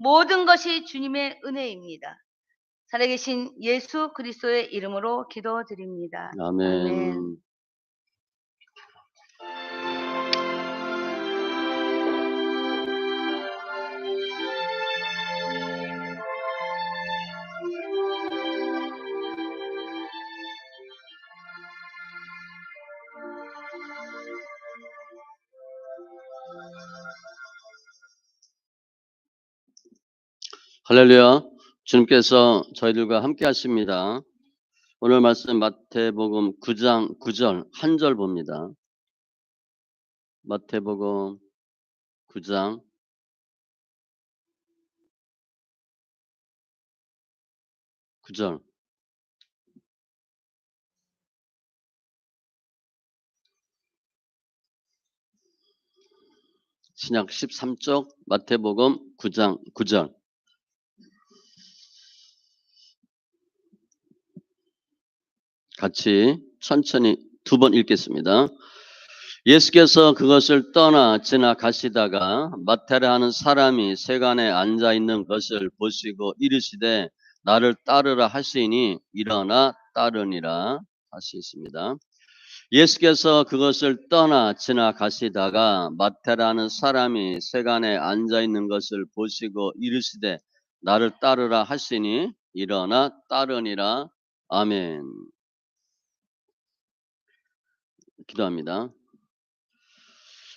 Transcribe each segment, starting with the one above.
모든 것이 주님의 은혜입니다. 살아계신 예수 그리스도의 이름으로 기도드립니다. 아멘. 아멘. 할렐루야. 주님께서 저희들과 함께 하십니다. 오늘 말씀 마태복음 9장 9절 한 절 봅니다. 마태복음 9장 9절. 신약 13쪽 마태복음 9장 9절. 같이 천천히 두 번 읽겠습니다. 예수께서 그것을 떠나 지나가시다가 마태라 하는 사람이 세간에 앉아 있는 것을 보시고 이르시되 나를 따르라 하시니 일어나 따르니라. 다시 있습니다. 예수께서 그것을 떠나 지나가시다가 마태라는 사람이 세간에 앉아 있는 것을 보시고 이르시되 나를 따르라 하시니 일어나 따르니라. 아멘. 기도합니다.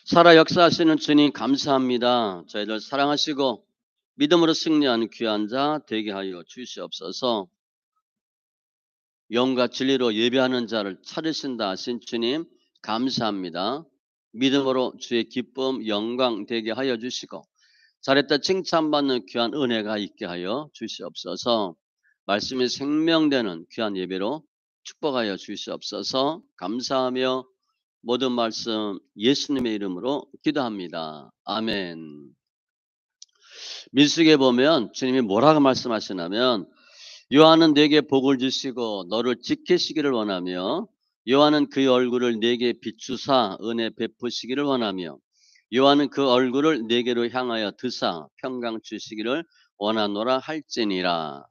살아 역사하시는 주님 감사합니다. 저희들 사랑하시고 믿음으로 승리하는 귀한 자 되게 하여 주시옵소서. 영과 진리로 예배하는 자를 찾으신다 하신 주님 감사합니다. 믿음으로 주의 기쁨 영광 되게 하여 주시고 잘했다 칭찬받는 귀한 은혜가 있게 하여 주시옵소서. 말씀이 생명되는 귀한 예배로 축복하여 주시옵소서. 감사하며 모든 말씀 예수님의 이름으로 기도합니다. 아멘. 민수기에 보면 주님이 뭐라고 말씀하시냐면 요한은 내게 복을 주시고 너를 지키시기를 원하며 요한은 그의 얼굴을 내게 비추사 은혜 베푸시기를 원하며 요한은 그 얼굴을 내게로 향하여 드사 평강 주시기를 원하노라 할지니라.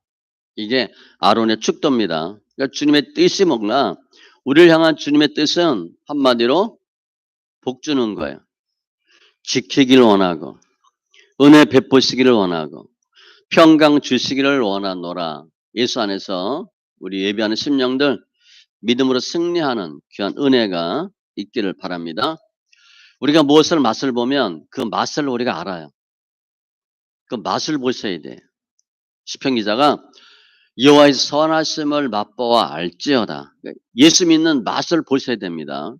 이게 아론의 축도입니다. 그러니까 주님의 뜻이 뭔가 우리를 향한 주님의 뜻은 한마디로 복 주는 거예요. 지키기를 원하고 은혜 베푸시기를 원하고 평강 주시기를 원하노라. 예수 안에서 우리 예배하는 심령들 믿음으로 승리하는 귀한 은혜가 있기를 바랍니다. 우리가 무엇을 맛을 보면 그 맛을 우리가 알아요. 그 맛을 보셔야 돼요. 시편 기자가 여호와의 선하심을 맛보아 알지어다. 예수 믿는 맛을 보셔야 됩니다.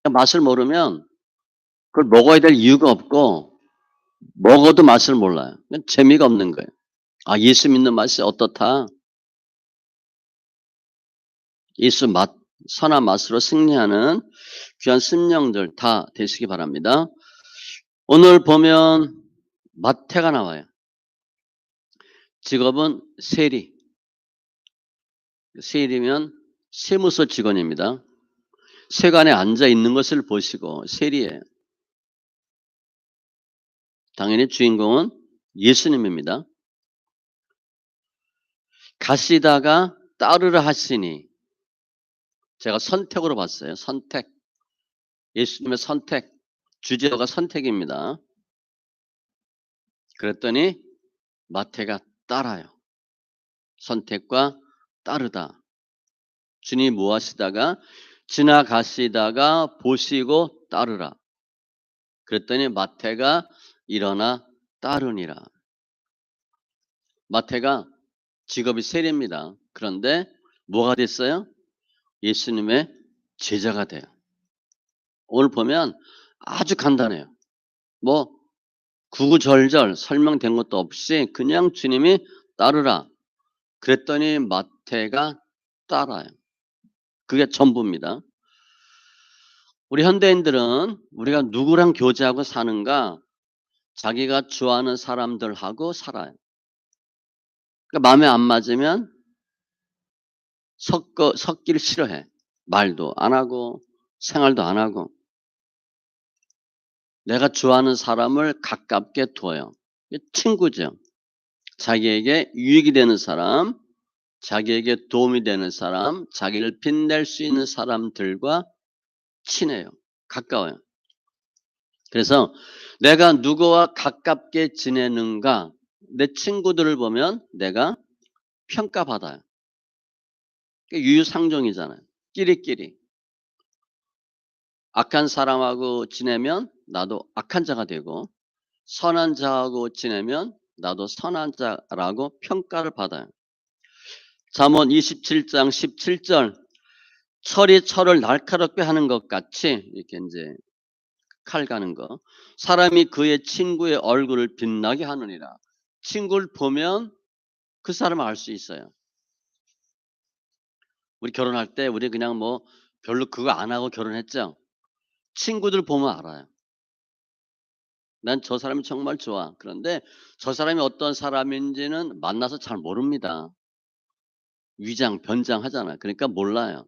맛을 모르면 그걸 먹어야 될 이유가 없고 먹어도 맛을 몰라요. 재미가 없는 거예요. 아, 예수 믿는 맛이 어떻다? 예수 맛, 선한 맛으로 승리하는 귀한 심령들 다 되시기 바랍니다. 오늘 보면 마태가 나와요. 직업은 세리. 세리면 세무서 직원입니다. 세관에 앉아 있는 것을 보시고 세리예요. 당연히 주인공은 예수님입니다. 가시다가 따르라 하시니 제가 선택으로 봤어요. 선택. 예수님의 선택. 주제어가 선택입니다. 그랬더니 마태가 따라요. 선택과 따르다. 주님이 무엇이다가 지나가시다가 보시고 따르라. 그랬더니 마태가 일어나 따르니라. 마태가 직업이 세리입니다. 그런데 뭐가 됐어요? 예수님의 제자가 돼요. 오늘 보면 아주 간단해요. 뭐 구구절절 설명된 것도 없이 그냥 주님이 따르라. 그랬더니 마태가 따라요. 그게 전부입니다. 우리 현대인들은 우리가 누구랑 교제하고 사는가 자기가 좋아하는 사람들하고 살아요. 그러니까 마음에 안 맞으면 섞기를 싫어해. 말도 안 하고 생활도 안 하고 내가 좋아하는 사람을 가깝게 둬요. 친구죠. 자기에게 유익이 되는 사람, 자기에게 도움이 되는 사람, 자기를 빛낼 수 있는 사람들과 친해요. 가까워요. 그래서 내가 누구와 가깝게 지내는가, 내 친구들을 보면 내가 평가받아요. 유유상종이잖아요. 끼리끼리. 악한 사람하고 지내면 나도 악한 자가 되고, 선한 자하고 지내면 나도 선한 자라고 평가를 받아요. 잠언 27장 17절, 철이 철을 날카롭게 하는 것 같이, 이렇게 이제 칼 가는 거, 사람이 그의 친구의 얼굴을 빛나게 하느니라. 친구를 보면 그 사람을 알 수 있어요. 우리 결혼할 때 우리 그냥 뭐 별로 그거 안 하고 결혼했죠. 친구들 보면 알아요. 난 저 사람이 정말 좋아. 그런데 저 사람이 어떤 사람인지는 만나서 잘 모릅니다. 위장, 변장하잖아요. 그러니까 몰라요.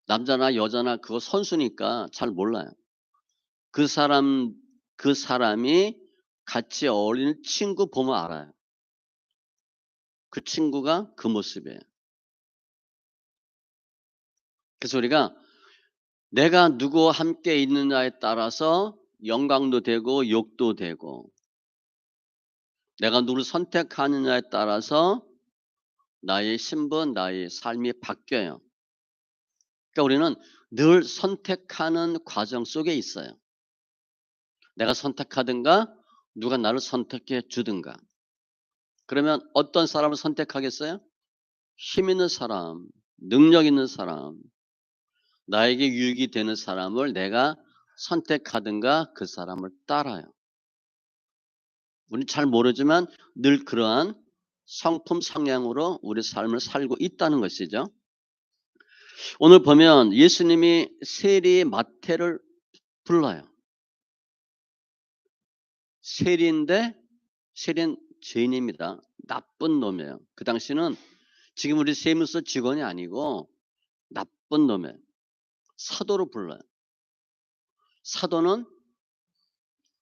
남자나 여자나 그거 선수니까 잘 몰라요. 그 사람이 같이 어울리는 친구 보면 알아요. 그 친구가 그 모습이에요. 그래서 우리가 내가 누구와 함께 있느냐에 따라서 영광도 되고 욕도 되고, 내가 누구를 선택하느냐에 따라서 나의 신분, 나의 삶이 바뀌어요. 그러니까 우리는 늘 선택하는 과정 속에 있어요. 내가 선택하든가 누가 나를 선택해 주든가. 그러면 어떤 사람을 선택하겠어요? 힘 있는 사람, 능력 있는 사람, 나에게 유익이 되는 사람을 내가 선택하든가 그 사람을 따라요. 우리는 잘 모르지만 늘 그러한 성품 성향으로 우리 삶을 살고 있다는 것이죠. 오늘 보면 예수님이 세리 마태를 불러요. 세리인데, 세리는 죄인입니다. 나쁜 놈이에요. 그 당시는 지금 우리 세무서 직원이 아니고 나쁜 놈이에요. 사도로 불러요. 사도는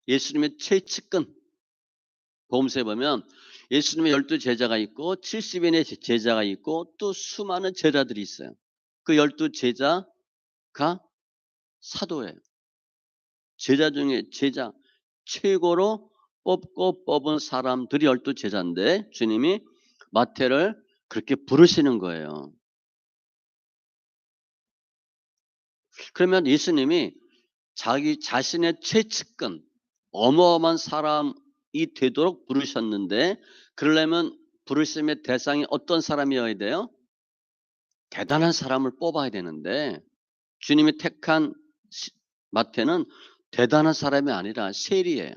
예수님의 최측근. 복음서에 보면 예수님의 12제자가 있고 70인의 제자가 있고 또 수많은 제자들이 있어요. 그 12제자가 사도예요. 제자 중에 제자, 최고로 뽑고 뽑은 사람들이 12제자인데 주님이 마태를 그렇게 부르시는 거예요. 그러면 예수님이 자기 자신의 최측근, 어마어마한 사람이 되도록 부르셨는데, 그러려면 부르심의 대상이 어떤 사람이어야 돼요? 대단한 사람을 뽑아야 되는데, 주님이 택한 마태는 대단한 사람이 아니라 세리예요.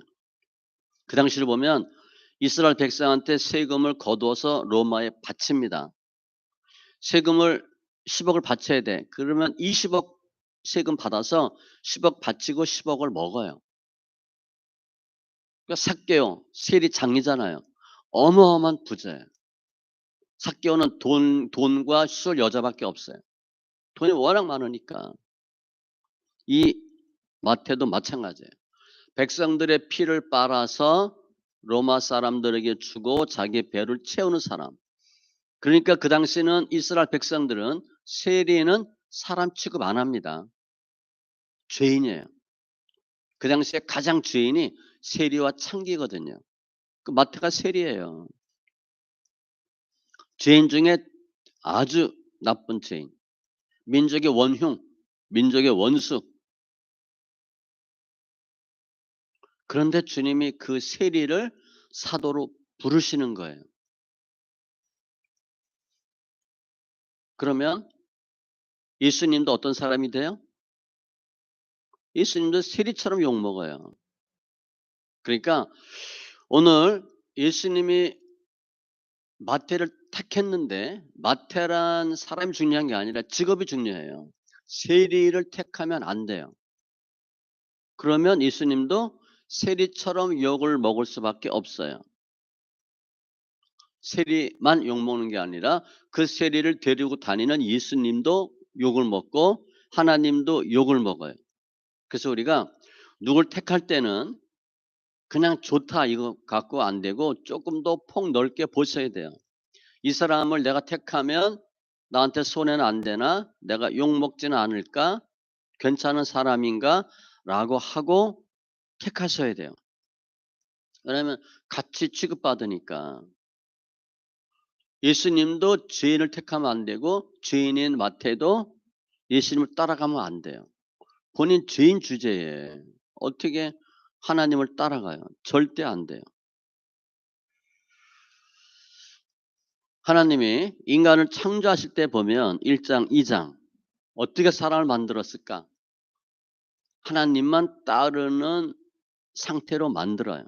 그 당시를 보면 이스라엘 백성한테 세금을 거두어서 로마에 바칩니다. 세금을 10억을 바쳐야 돼. 그러면 20억 세금 받아서 10억 바치고 10억을 먹어요. 그러니까 삭개오, 세리 장이잖아요. 어마어마한 부자예요. 삭개오는 돈과 술, 여자밖에 없어요. 돈이 워낙 많으니까. 이 마태도 마찬가지예요. 백성들의 피를 빨아서 로마 사람들에게 주고 자기 배를 채우는 사람. 그러니까 그 당시는 이스라엘 백성들은 세리는 사람 취급 안 합니다. 죄인이에요. 그 당시에 가장 죄인이 세리와 창기거든요. 그 마태가 세리예요. 죄인 중에 아주 나쁜 죄인. 민족의 원흉, 민족의 원수. 그런데 주님이 그 세리를 사도로 부르시는 거예요. 그러면 예수님도 어떤 사람이 돼요? 예수님도 세리처럼 욕먹어요. 그러니까 오늘 예수님이 마태를 택했는데, 마태란 사람이 중요한 게 아니라 직업이 중요해요. 세리를 택하면 안 돼요. 그러면 예수님도 세리처럼 욕을 먹을 수밖에 없어요. 세리만 욕먹는 게 아니라 그 세리를 데리고 다니는 예수님도 욕을 먹고 하나님도 욕을 먹어요. 그래서 우리가 누굴 택할 때는 그냥 좋다 이거 갖고 안 되고 조금 더 폭 넓게 보셔야 돼요. 이 사람을 내가 택하면 나한테 손해는 안 되나? 내가 욕먹지는 않을까? 괜찮은 사람인가? 라고 하고 택하셔야 돼요. 왜냐하면 같이 취급받으니까. 예수님도 죄인을 택하면 안 되고 죄인인 마태도 예수님을 따라가면 안 돼요. 본인 죄인 주제에 어떻게 하나님을 따라가요? 절대 안 돼요. 하나님이 인간을 창조하실 때 보면 1장, 2장 어떻게 사람을 만들었을까? 하나님만 따르는 상태로 만들어요.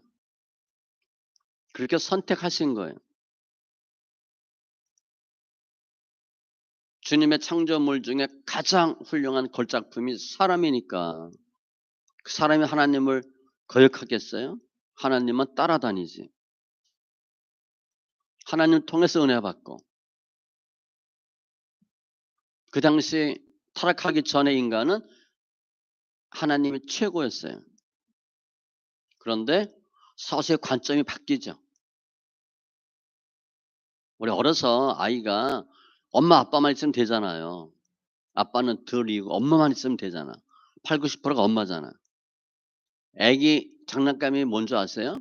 그렇게 선택하신 거예요. 주님의 창조물 중에 가장 훌륭한 걸작품이 사람이니까 그 사람이 하나님을 거역하겠어요? 하나님만 따라다니지. 하나님 통해서 은혜 받고 그 당시 타락하기 전에 인간은 하나님이 최고였어요. 그런데 서서히 관점이 바뀌죠. 우리 어려서 아이가 엄마 아빠만 있으면 되잖아요. 아빠는 덜이고 엄마만 있으면 되잖아. 8, 90%가 엄마잖아. 애기 장난감이 뭔지 아세요?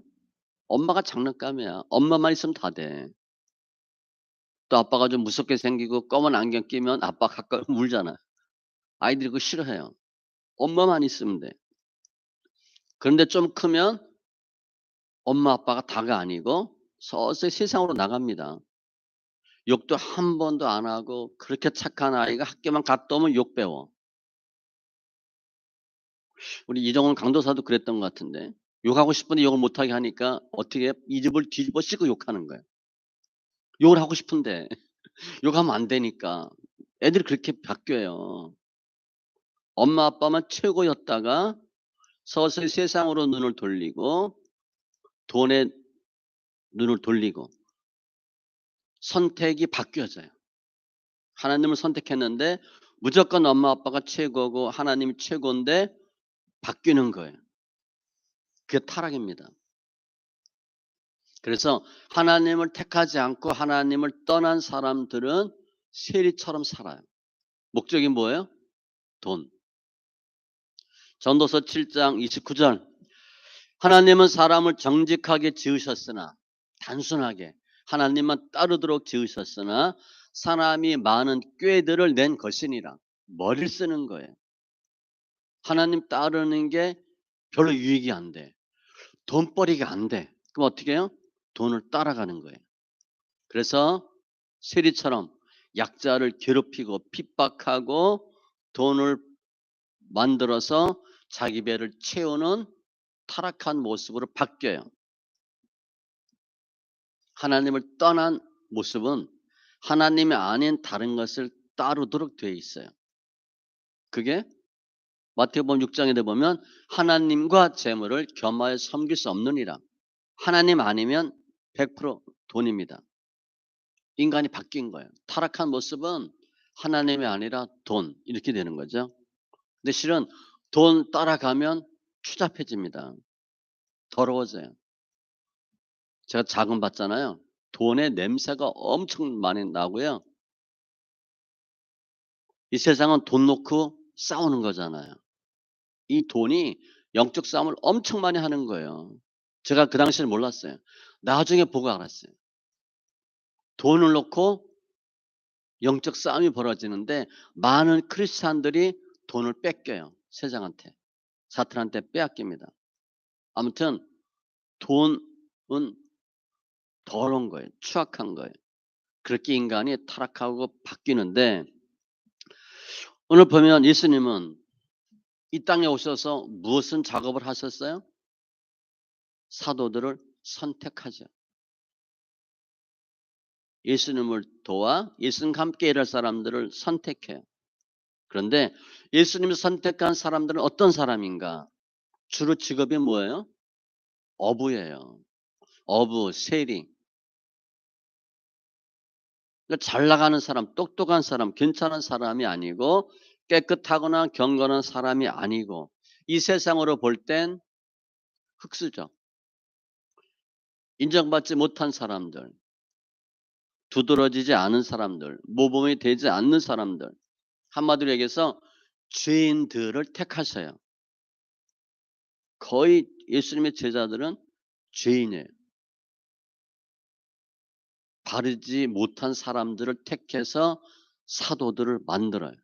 엄마가 장난감이야. 엄마만 있으면 다 돼. 또 아빠가 좀 무섭게 생기고 검은 안경 끼면 아빠 가까이 울잖아. 아이들이 그거 싫어해요. 엄마만 있으면 돼. 그런데 좀 크면 엄마 아빠가 다가 아니고 서서히 세상으로 나갑니다. 욕도 한 번도 안 하고 그렇게 착한 아이가 학교만 갔다 오면 욕 배워. 우리 이정훈 강도사도 그랬던 것 같은데 욕하고 싶은데 욕을 못하게 하니까 어떻게 이 집을 뒤집어 씌고 욕하는 거예요. 욕을 하고 싶은데 욕하면 안 되니까 애들이 그렇게 바뀌어요. 엄마 아빠만 최고였다가 서서히 세상으로 눈을 돌리고 돈에 눈을 돌리고 선택이 바뀌어져요. 하나님을 선택했는데 무조건 엄마 아빠가 최고고 하나님이 최고인데 바뀌는 거예요. 그게 타락입니다. 그래서 하나님을 택하지 않고 하나님을 떠난 사람들은 세리처럼 살아요. 목적이 뭐예요? 돈. 전도서 7장 29절 하나님은 사람을 정직하게 지으셨으나 단순하게 하나님만 따르도록 지으셨으나 사람이 많은 꾀들을 낸 것이니라. 머리를 쓰는 거예요. 하나님 따르는 게 별로 유익이 안 돼. 돈벌이가 안 돼. 그럼 어떻게 해요? 돈을 따라가는 거예요. 그래서 세리처럼 약자를 괴롭히고 핍박하고 돈을 만들어서 자기 배를 채우는 타락한 모습으로 바뀌어요. 하나님을 떠난 모습은 하나님이 아닌 다른 것을 따르도록 되어 있어요. 그게 마태복음 6장에 보면 하나님과 재물을 겸하여 섬길 수 없느니라. 하나님 아니면 100% 돈입니다. 인간이 바뀐 거예요. 타락한 모습은 하나님이 아니라 돈 이렇게 되는 거죠. 근데 실은 돈 따라가면 추잡해집니다. 더러워져요. 제가 자금 받잖아요. 돈의 냄새가 엄청 많이 나고요. 이 세상은 돈 놓고 싸우는 거잖아요. 이 돈이 영적 싸움을 엄청 많이 하는 거예요. 제가 그 당시에는 몰랐어요. 나중에 보고 알았어요. 돈을 놓고 영적 싸움이 벌어지는데 많은 크리스찬들이 돈을 뺏겨요. 세상한테. 사탄한테 빼앗깁니다. 아무튼 돈은 더러운 거예요. 추악한 거예요. 그렇게 인간이 타락하고 바뀌는데 오늘 보면 예수님은 이 땅에 오셔서 무슨 작업을 하셨어요? 사도들을 선택하죠. 예수님을 도와 예수님과 함께 일할 사람들을 선택해요. 그런데 예수님을 선택한 사람들은 어떤 사람인가? 주로 직업이 뭐예요? 어부예요. 어부, 세리. 그러니까 잘 나가는 사람, 똑똑한 사람, 괜찮은 사람이 아니고 깨끗하거나 경건한 사람이 아니고 이 세상으로 볼 땐 흙수저. 인정받지 못한 사람들, 두드러지지 않은 사람들, 모범이 되지 않는 사람들, 한마디로 얘기해서 죄인들을 택하셔요. 거의 예수님의 제자들은 죄인이에요. 바르지 못한 사람들을 택해서 사도들을 만들어요.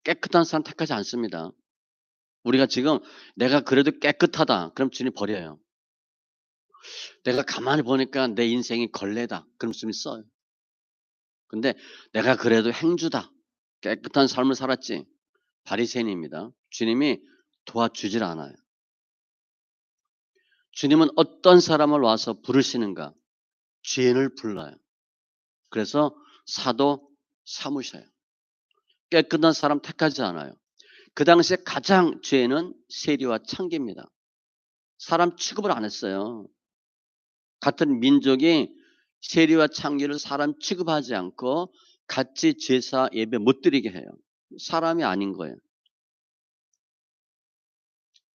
깨끗한 사람 택하지 않습니다. 우리가 지금 내가 그래도 깨끗하다. 그럼 주님 버려요. 내가 가만히 보니까 내 인생이 걸레다. 그럼 주님 써요. 근데 내가 그래도 행주다. 깨끗한 삶을 살았지. 바리새인입니다. 주님이 도와주질 않아요. 주님은 어떤 사람을 와서 부르시는가? 죄인을 불러요. 그래서 사도 삼으셔요. 깨끗한 사람 택하지 않아요. 그 당시에 가장 죄는 세리와 창기입니다. 사람 취급을 안 했어요. 같은 민족이 세리와 창기를 사람 취급하지 않고 같이 제사 예배 못 드리게 해요. 사람이 아닌 거예요.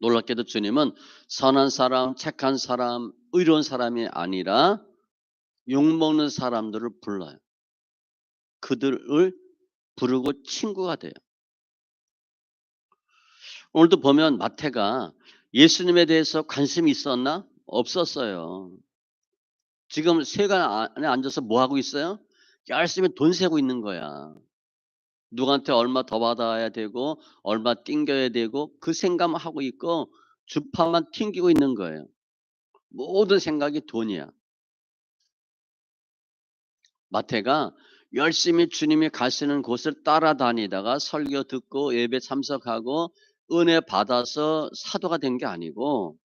놀랍게도 주님은 선한 사람, 착한 사람, 의로운 사람이 아니라 욕먹는 사람들을 불러요. 그들을 부르고 친구가 돼요. 오늘도 보면 마태가 예수님에 대해서 관심이 있었나? 없었어요. 지금 세관 안에 앉아서 뭐 하고 있어요? 열심히 돈 세고 있는 거야. 누구한테 얼마 더 받아야 되고 얼마 띵겨야 되고 그 생각만 하고 있고 주파만 튕기고 있는 거예요. 모든 생각이 돈이야. 마태가 열심히 주님이 가시는 곳을 따라다니다가 설교 듣고 예배 참석하고 은혜 받아서 사도가 된 게 아니고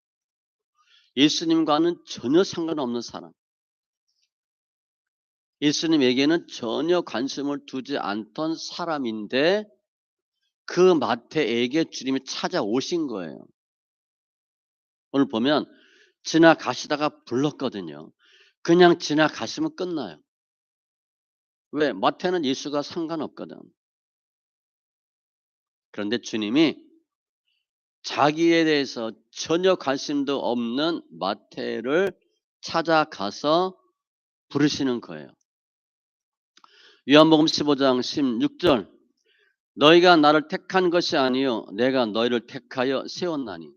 예수님과는 전혀 상관없는 사람. 예수님에게는 전혀 관심을 두지 않던 사람인데 그 마태에게 주님이 찾아오신 거예요. 오늘 보면 지나가시다가 불렀거든요. 그냥 지나가시면 끝나요. 왜? 마태는 예수가 상관없거든. 그런데 주님이 자기에 대해서 전혀 관심도 없는 마태를 찾아가서 부르시는 거예요. 요한복음 15장 16절 너희가 나를 택한 것이 아니요 내가 너희를 택하여 세웠나니.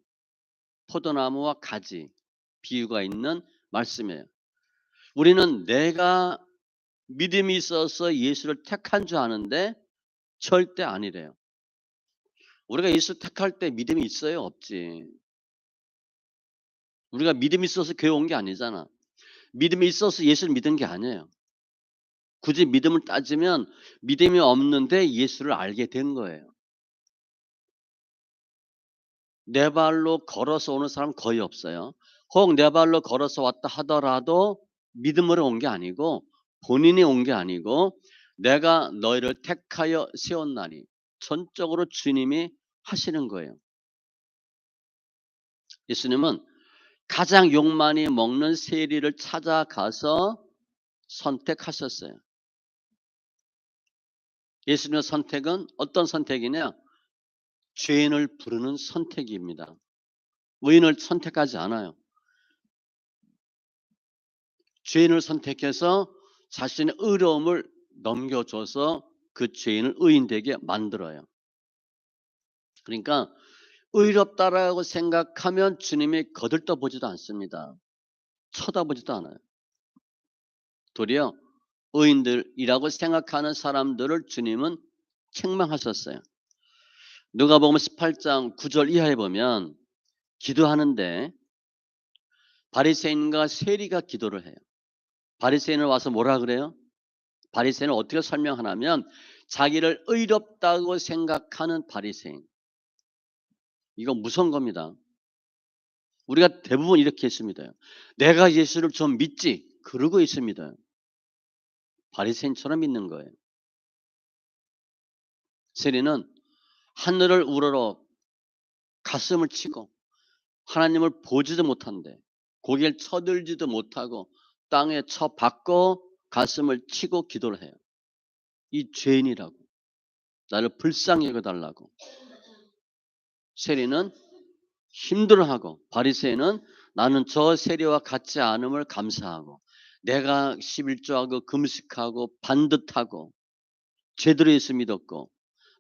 포도나무와 가지 비유가 있는 말씀이에요. 우리는 내가 믿음이 있어서 예수를 택한 줄 아는데 절대 아니래요. 우리가 예수 택할 때 믿음이 있어요? 없지. 우리가 믿음이 있어서 교회 온 게 아니잖아. 믿음이 있어서 예수를 믿은 게 아니에요. 굳이 믿음을 따지면 믿음이 없는데 예수를 알게 된 거예요. 내 발로 걸어서 오는 사람 거의 없어요. 혹 내 발로 걸어서 왔다 하더라도 믿음으로 온 게 아니고 본인이 온 게 아니고 내가 너희를 택하여 세웠나니 전적으로 주님이 하시는 거예요. 예수님은 가장 욕 많이 먹는 세리를 찾아가서 선택하셨어요. 예수님의 선택은 어떤 선택이냐? 죄인을 부르는 선택입니다. 의인을 선택하지 않아요. 죄인을 선택해서 자신의 의로움을 넘겨줘서 그 죄인을 의인되게 만들어요. 그러니까 의롭다라고 생각하면 주님이 거들떠보지도 않습니다. 쳐다보지도 않아요. 도리어 의인들이라고 생각하는 사람들을 주님은 책망하셨어요. 누가복음 18장 9절 이하에 보면 기도하는데 바리새인과 세리가 기도를 해요. 바리새인을 와서 뭐라 그래요? 바리새인을 어떻게 설명하냐면 자기를 의롭다고 생각하는 바리새인. 이거 무서운 겁니다. 우리가 대부분 이렇게 했습니다. 내가 예수를 좀 믿지 그러고 있습니다. 바리새인처럼 믿는 거예요. 세리는 하늘을 우러러 가슴을 치고 하나님을 보지도 못한데 고개를 쳐들지도 못하고 땅에 쳐박고 가슴을 치고 기도를 해요. 이 죄인이라고. 나를 불쌍히 여겨달라고. 세리는 힘들어하고, 바리새인은 나는 저 세리와 같지 않음을 감사하고 내가 11조하고 금식하고 반듯하고 제대로 예수 믿었고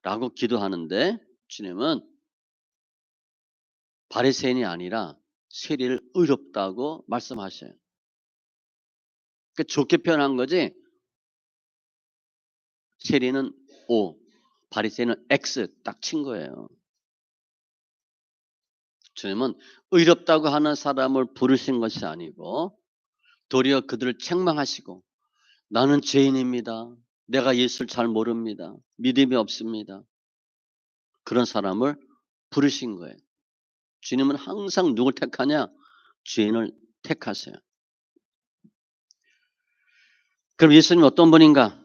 라고 기도하는데, 주님은 바리새인이 아니라 세리를 의롭다고 말씀하셔요. 그러니까 좋게 표현한 거지. 세리는 O, 바리새인은 X 딱 친 거예요. 주님은 의롭다고 하는 사람을 부르신 것이 아니고 도리어 그들을 책망하시고, 나는 죄인입니다. 내가 예수를 잘 모릅니다. 믿음이 없습니다. 그런 사람을 부르신 거예요. 주님은 항상 누굴 택하냐? 죄인을 택하세요. 그럼 예수님은 어떤 분인가?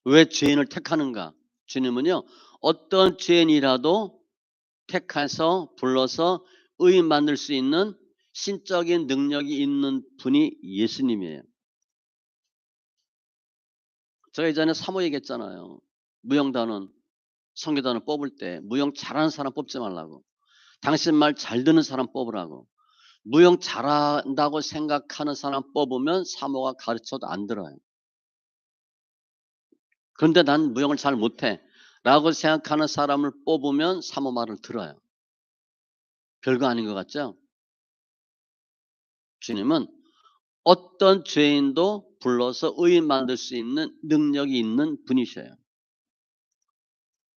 왜 죄인을 택하는가? 주님은요, 어떤 죄인이라도 택해서 불러서 의인 만들 수 있는 신적인 능력이 있는 분이 예수님이에요. 제가 예전에 사모 얘기했잖아요. 무용단원, 선교단원 뽑을 때 무용 잘하는 사람 뽑지 말라고. 당신 말 잘 듣는 사람 뽑으라고. 무용 잘한다고 생각하는 사람 뽑으면 사모가 가르쳐도 안 들어요. 그런데 난 무용을 잘 못해 라고 생각하는 사람을 뽑으면 사모 말을 들어요. 별거 아닌 것 같죠? 주님은 어떤 죄인도 불러서 의인 만들 수 있는 능력이 있는 분이셔요.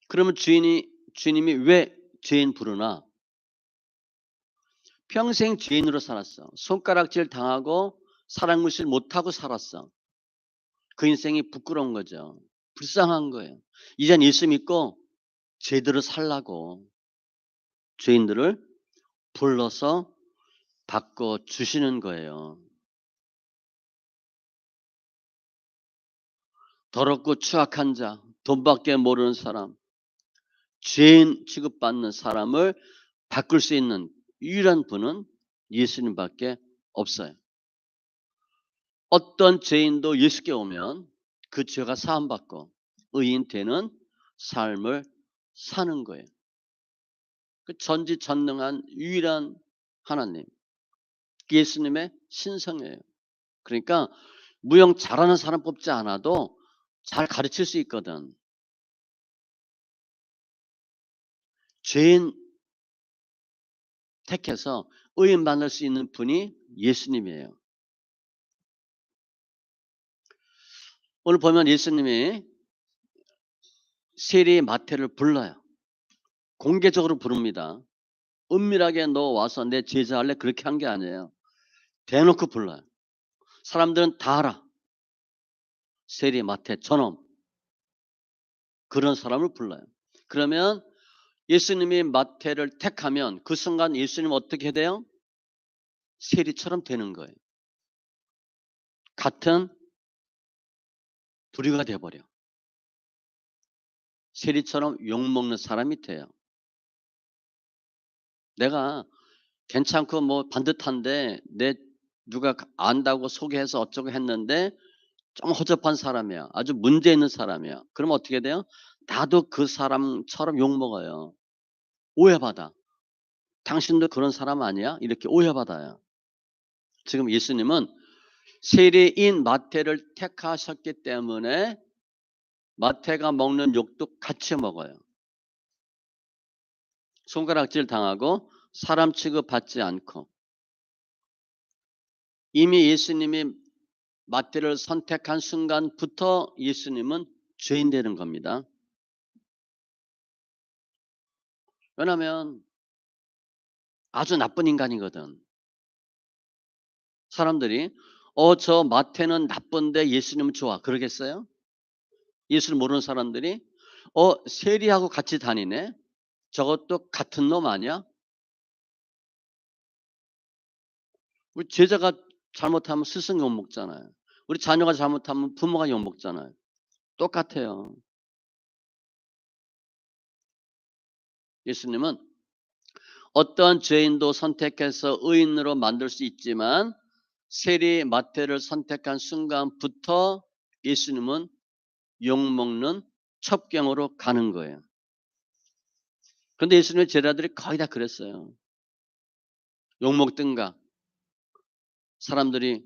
그러면 주님이 왜 죄인 부르나? 평생 죄인으로 살았어. 손가락질 당하고 사랑무실 못하고 살았어. 그 인생이 부끄러운 거죠. 불쌍한 거예요. 이젠 예수 믿고 제대로 살라고 죄인들을 불러서 바꿔주시는 거예요. 더럽고 추악한 자, 돈밖에 모르는 사람, 죄인 취급받는 사람을 바꿀 수 있는 유일한 분은 예수님밖에 없어요. 어떤 죄인도 예수께 오면 그 죄가 사함받고 의인 되는 삶을 사는 거예요. 그 전지전능한 유일한 하나님, 예수님의 신성이에요. 그러니까 무용 잘하는 사람 뽑지 않아도 잘 가르칠 수 있거든. 죄인 택해서 의인 만날 수 있는 분이 예수님이에요. 오늘 보면 예수님이 세리 마태를 불러요. 공개적으로 부릅니다. 은밀하게 너 와서 내 제자 할래? 그렇게 한 게 아니에요. 대놓고 불러요. 사람들은 다 알아. 세리 마태 저놈. 그런 사람을 불러요. 그러면 예수님이 마태를 택하면 그 순간 예수님 어떻게 돼요? 세리처럼 되는 거예요. 같은 부류가 돼버려. 세리처럼 욕먹는 사람이 돼요. 내가 괜찮고 뭐 반듯한데 내 누가 안다고 소개해서 어쩌고 했는데 좀 허접한 사람이야. 아주 문제 있는 사람이야. 그럼 어떻게 돼요? 나도 그 사람처럼 욕먹어요. 오해받아. 당신도 그런 사람 아니야? 이렇게 오해받아요. 지금 예수님은 세리인 마태를 택하셨기 때문에 마태가 먹는 욕도 같이 먹어요. 손가락질 당하고 사람 취급받지 않고. 이미 예수님이 마태를 선택한 순간부터 예수님은 죄인 되는 겁니다. 왜냐하면 아주 나쁜 인간이거든. 사람들이 저 마태는 나쁜데 예수님은 좋아 그러겠어요? 예수를 모르는 사람들이 세리하고 같이 다니네? 저것도 같은 놈 아니야? 우리 제자가 잘못하면 스승이 욕먹잖아요. 우리 자녀가 잘못하면 부모가 욕먹잖아요. 똑같아요. 예수님은 어떠한 죄인도 선택해서 의인으로 만들 수 있지만 세리 마태를 선택한 순간부터 예수님은 욕먹는 첩경으로 가는 거예요. 그런데 예수님의 제자들이 거의 다 그랬어요. 욕먹든가 사람들이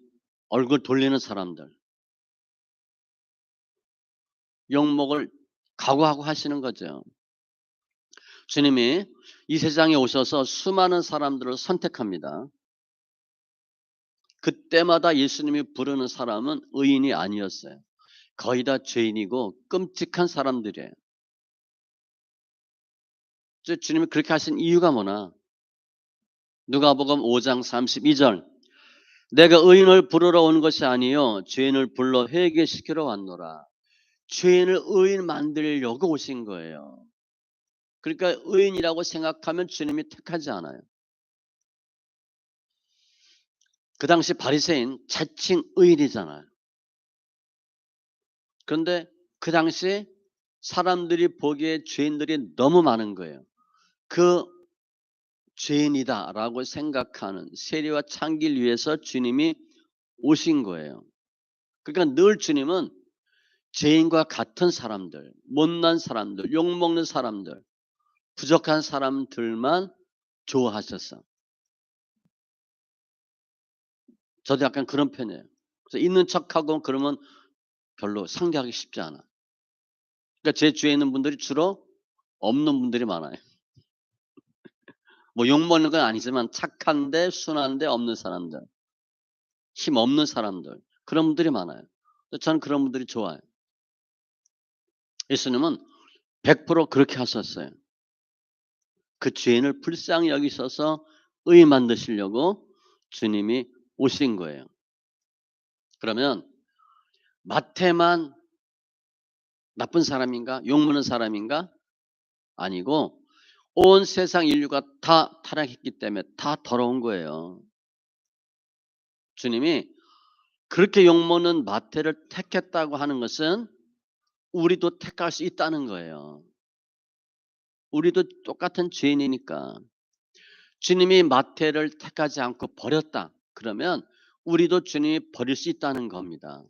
얼굴 돌리는 사람들 욕먹을 각오하고 하시는 거죠. 주님이 이 세상에 오셔서 수많은 사람들을 선택합니다. 그때마다 예수님이 부르는 사람은 의인이 아니었어요. 거의 다 죄인이고 끔찍한 사람들이에요. 주님이 그렇게 하신 이유가 뭐나? 누가복음 5장 32절 내가 의인을 부르러 온 것이 아니요 죄인을 불러 회개시키러 왔노라. 죄인을 의인 만들려고 오신 거예요. 그러니까 의인이라고 생각하면 주님이 택하지 않아요. 그 당시 바리새인 자칭 의인이잖아요. 그런데 그 당시 사람들이 보기에 죄인들이 너무 많은 거예요. 그 죄인이다라고 생각하는 세리와 창기를 위해서 주님이 오신 거예요. 그러니까 늘 주님은 죄인과 같은 사람들, 못난 사람들, 욕먹는 사람들, 부족한 사람들만 좋아하셨어. 저도 약간 그런 편이에요. 그래서 있는 척하고 그러면 별로 상대하기 쉽지 않아. 그러니까 제 주위에 있는 분들이 주로 없는 분들이 많아요. 뭐 욕먹는 건 아니지만 착한데 순한데 없는 사람들, 힘 없는 사람들 그런 분들이 많아요. 저는 그런 분들이 좋아요. 예수님은 100% 그렇게 하셨어요. 그 죄인을 불쌍히 여기셔서 의인 만드시려고 주님이 오신 거예요. 그러면 마태만 나쁜 사람인가? 욕먹는 사람인가? 아니고 온 세상 인류가 다 타락했기 때문에 다 더러운 거예요. 주님이 그렇게 욕먹는 마태를 택했다고 하는 것은 우리도 택할 수 있다는 거예요. 우리도 똑같은 죄인이니까. 주님이 마태를 택하지 않고 버렸다. 그러면 우리도 주님이 버릴 수 있다는 겁니다.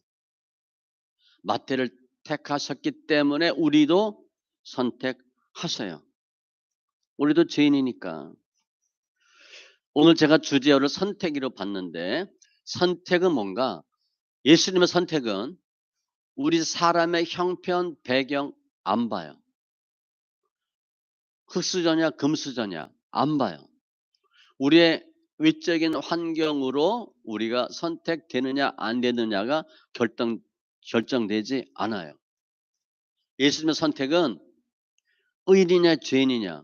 마태를 택하셨기 때문에 우리도 선택하셔요. 우리도 죄인이니까. 오늘 제가 주제어를 선택이로 봤는데 선택은 뭔가? 예수님의 선택은 우리 사람의 형편, 배경 안 봐요. 흙수저냐 금수저냐 안 봐요. 우리의 외적인 환경으로 우리가 선택되느냐 안 되느냐가 결정되지 않아요. 예수님의 선택은 의인이냐 죄인이냐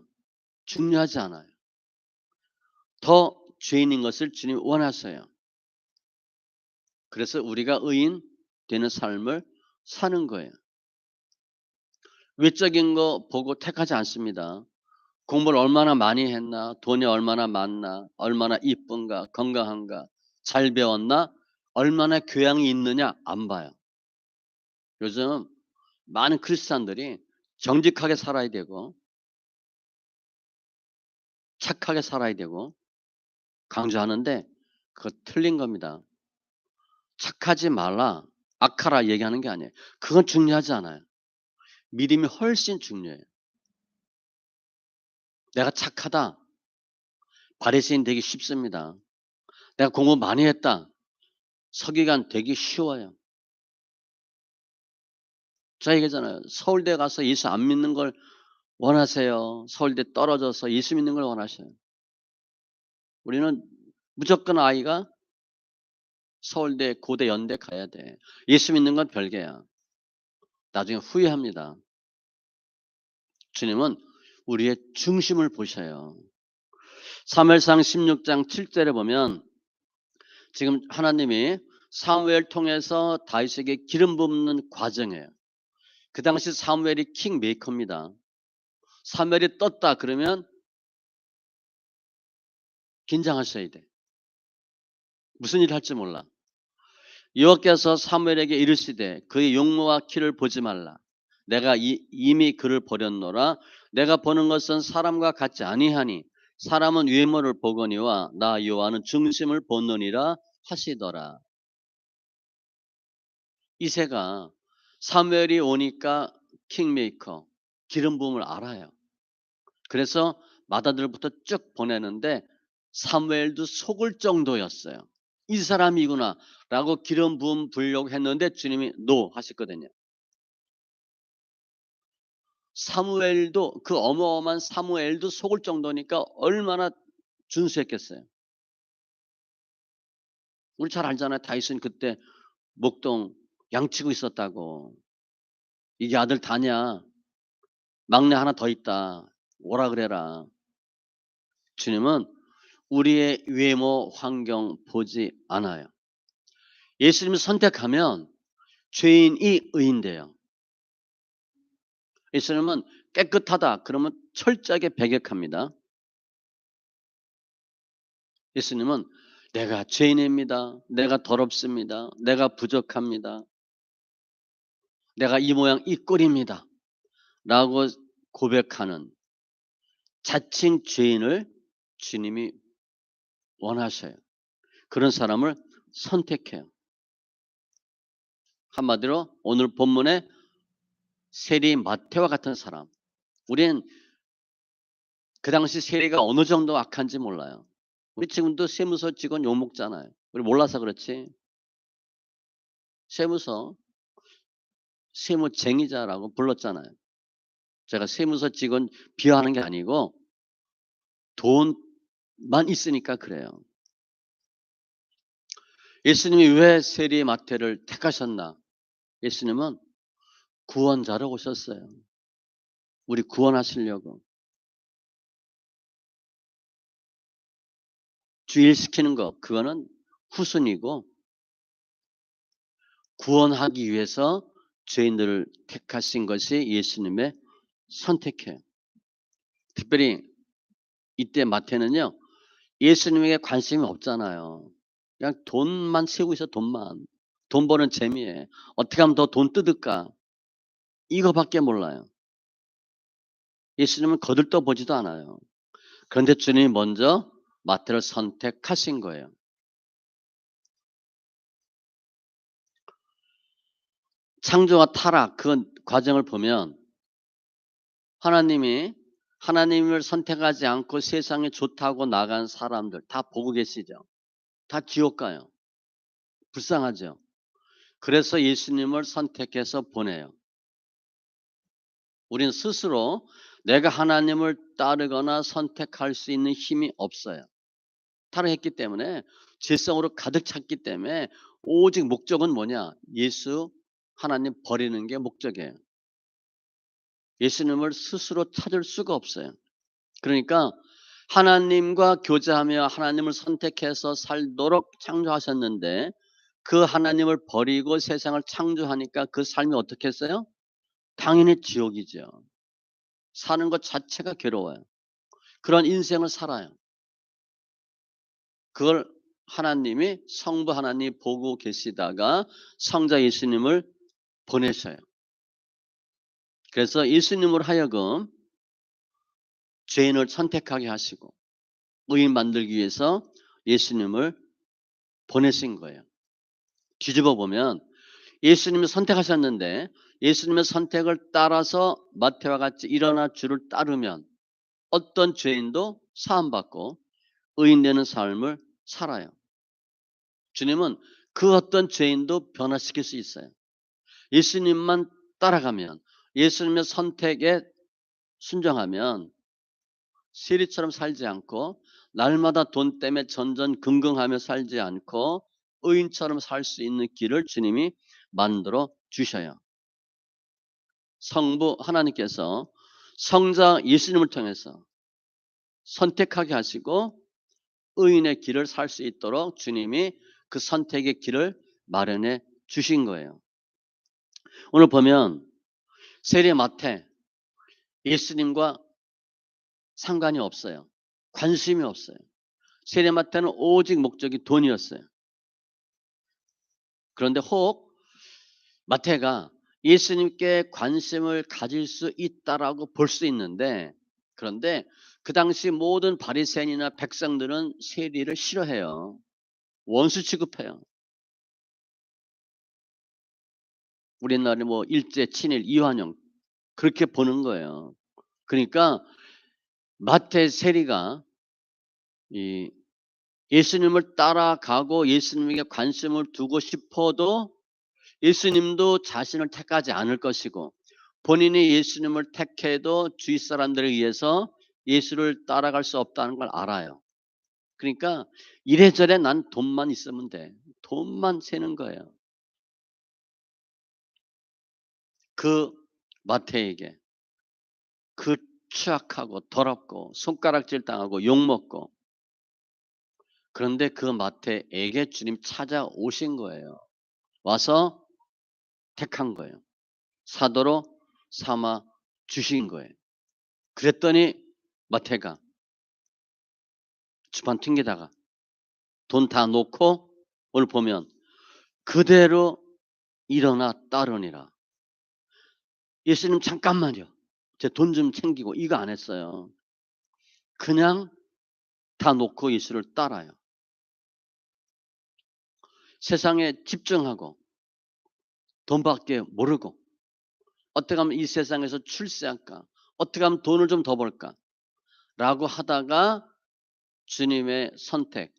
중요하지 않아요. 더 죄인인 것을 주님 원하셔요. 그래서 우리가 의인 되는 삶을 사는 거예요. 외적인 거 보고 택하지 않습니다. 공부를 얼마나 많이 했나, 돈이 얼마나 많나, 얼마나 이쁜가, 건강한가, 잘 배웠나, 얼마나 교양이 있느냐 안 봐요. 요즘 많은 크리스찬들이 정직하게 살아야 되고 착하게 살아야 되고 강조하는데 그거 틀린 겁니다. 착하지 말라, 악하라 얘기하는 게 아니에요. 그건 중요하지 않아요. 믿음이 훨씬 중요해요. 내가 착하다. 바리새인 되기 쉽습니다. 내가 공부 많이 했다. 서기관 되기 쉬워요. 제가 얘기하잖아요. 서울대 가서 예수 안 믿는 걸 원하세요? 서울대 떨어져서 예수 믿는 걸 원하셔요? 우리는 무조건 아이가 서울대, 고대, 연대 가야 돼. 예수 믿는 건 별개야. 나중에 후회합니다. 주님은 우리의 중심을 보셔요. 사무엘상 16장 7절에 보면 지금 하나님이 사무엘 통해서 다윗에게 기름 붓는 과정이에요. 그 당시 사무엘이 킹메이커입니다. 사무엘이 떴다 그러면 긴장하셔야 돼. 무슨 일을 할지 몰라. 여호와께서 사무엘에게 이르시되 그의 용모와 키를 보지 말라. 내가 이미 그를 버렸노라. 내가 보는 것은 사람과 같지 아니하니 사람은 외모를 보거니와 나 여호와는 중심을 보느니라 하시더라. 이새가 사무엘이 오니까 킹메이커 기름 부음을 알아요. 그래서 맏아들부터 쭉 보내는데 사무엘도 속을 정도였어요. 이 사람이구나 라고 기름 부음 부으려고 했는데 주님이 노 하셨거든요. 사무엘도, 그 어마어마한 사무엘도 속을 정도니까 얼마나 준수했겠어요. 우리 잘 알잖아요. 다윗은 그때 목동 양치고 있었다고. 이게 아들 다냐? 막내 하나 더 있다. 오라 그래라. 주님은 우리의 외모 환경 보지 않아요. 예수님을 선택하면 죄인이 의인돼요. 예수님은 깨끗하다 그러면 철저하게 배격합니다. 예수님은 내가 죄인입니다. 내가 더럽습니다. 내가 부족합니다. 내가 이 모양 이 꼴입니다. 라고 고백하는 자칭 죄인을 주님이 원하셔요. 그런 사람을 선택해요. 한마디로 오늘 본문에 세리 마태와 같은 사람. 우리는 그 당시 세리가 어느 정도 악한지 몰라요. 우리 지금도 세무서 직원 욕먹잖아요. 우리 몰라서 그렇지. 세무서 세무쟁이자라고 불렀잖아요. 제가 세무서 직원 비하하는 게 아니고 돈만 있으니까 그래요. 예수님이 왜 세리 마태를 택하셨나? 예수님은 구원자로 오셨어요. 우리 구원하시려고. 주일시키는 거 그거는 후순이고 구원하기 위해서 죄인들을 택하신 것이 예수님의 선택이에요. 특별히 이때 마태는요. 예수님에게 관심이 없잖아요. 그냥 돈만 세우고 있어. 돈만. 돈 버는 재미에 어떻게 하면 더 돈 뜯을까 이거밖에 몰라요. 예수님은 거들떠 보지도 않아요. 그런데 주님이 먼저 마태를 선택하신 거예요. 창조와 타락 그 과정을 보면 하나님을 선택하지 않고 세상에 좋다고 나간 사람들 다 보고 계시죠. 다 지옥 가요. 불쌍하죠. 그래서 예수님을 선택해서 보내요. 우리는 스스로 내가 하나님을 따르거나 선택할 수 있는 힘이 없어요. 타락했기 때문에 죄성으로 가득 찼기 때문에 오직 목적은 뭐냐? 예수 하나님 버리는 게 목적이에요. 예수님을 스스로 찾을 수가 없어요. 그러니까 하나님과 교제하며 하나님을 선택해서 살도록 창조하셨는데 그 하나님을 버리고 세상을 창조하니까 그 삶이 어떻게 했어요? 당연히 지옥이죠. 사는 것 자체가 괴로워요. 그런 인생을 살아요. 그걸 하나님이 성부 하나님이 보고 계시다가 성자 예수님을 보내셔요. 그래서 예수님으로 하여금 죄인을 선택하게 하시고 의인 만들기 위해서 예수님을 보내신 거예요. 뒤집어 보면 예수님을 선택하셨는데 예수님의 선택을 따라서 마태와 같이 일어나 주를 따르면 어떤 죄인도 사함받고 의인되는 삶을 살아요. 주님은 그 어떤 죄인도 변화시킬 수 있어요. 예수님만 따라가면 예수님의 선택에 순종하면 세리처럼 살지 않고 날마다 돈 때문에 전전긍긍하며 살지 않고 의인처럼 살 수 있는 길을 주님이 만들어 주셔요. 성부 하나님께서 성자 예수님을 통해서 선택하게 하시고 의인의 길을 살 수 있도록 주님이 그 선택의 길을 마련해 주신 거예요. 오늘 보면 세리 마태 예수님과 상관이 없어요. 관심이 없어요. 세리 마태는 오직 목적이 돈이었어요. 그런데 혹 마태가 예수님께 관심을 가질 수 있다라고 볼 수 있는데 그런데 그 당시 모든 바리새인이나 백성들은 세리를 싫어해요. 원수 취급해요. 우리나라에 뭐 일제, 친일, 이환영 그렇게 보는 거예요. 그러니까 마태 세리가 이 예수님을 따라가고 예수님에게 관심을 두고 싶어도 예수님도 자신을 택하지 않을 것이고, 본인이 예수님을 택해도 주위 사람들에 의해서 예수를 따라갈 수 없다는 걸 알아요. 그러니까 이래저래 난 돈만 있으면 돼. 돈만 세는 거예요. 그 마태에게 그 추악하고 더럽고 손가락질 당하고 욕먹고, 그런데 그 마태에게 주님 찾아오신 거예요. 와서 택한 거예요. 사도로 삼아 주신 거예요. 그랬더니 마태가 주판 튕기다가 돈 다 놓고 오늘 보면 그대로 일어나 따르니라. 예수님 잠깐만요. 제 돈 좀 챙기고 이거 안 했어요. 그냥 다 놓고 예수를 따라요. 세상에 집중하고 돈밖에 모르고, 어떻게 하면 이 세상에서 출세할까, 어떻게 하면 돈을 좀 더 벌까 라고 하다가 주님의 선택,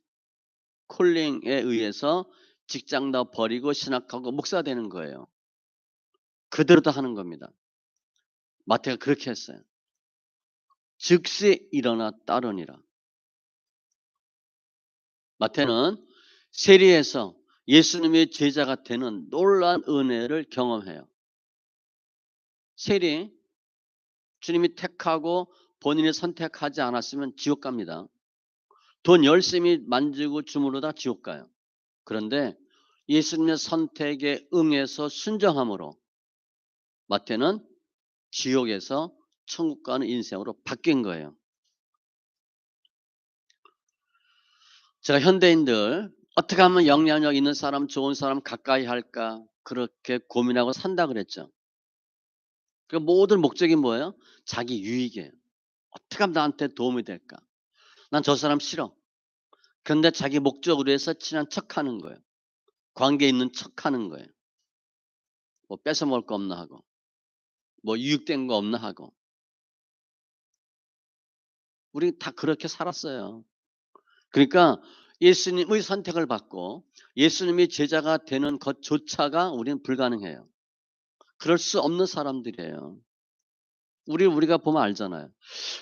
콜링에 의해서 직장 다 버리고 신학하고 목사 되는 거예요. 그대로 다 하는 겁니다. 마태가 그렇게 했어요. 즉시 일어나 따르니라. 마태는 세리에서 예수님의 제자가 되는 놀라운 은혜를 경험해요. 세리, 주님이 택하고 본인이 선택하지 않았으면 지옥 갑니다. 돈 열심히 만지고 주무르다 지옥 가요. 그런데 예수님의 선택에 응해서 순종함으로 마태는 지옥에서 천국 가는 인생으로 바뀐 거예요. 제가 현대인들 어떻게 하면 영향력 있는 사람, 좋은 사람 가까이 할까 그렇게 고민하고 산다 그랬죠. 그 모든 목적이 뭐예요? 자기 유익이에요. 어떻게 하면 나한테 도움이 될까? 난 저 사람 싫어. 그런데 자기 목적으로 해서 친한 척하는 거예요. 관계 있는 척하는 거예요. 뭐 뺏어 먹을 거 없나 하고, 뭐 유익된 거 없나 하고. 우리 다 그렇게 살았어요. 그러니까 예수님의 선택을 받고 예수님이 제자가 되는 것조차가 우리는 불가능해요. 그럴 수 없는 사람들이에요. 우리가 보면 알잖아요.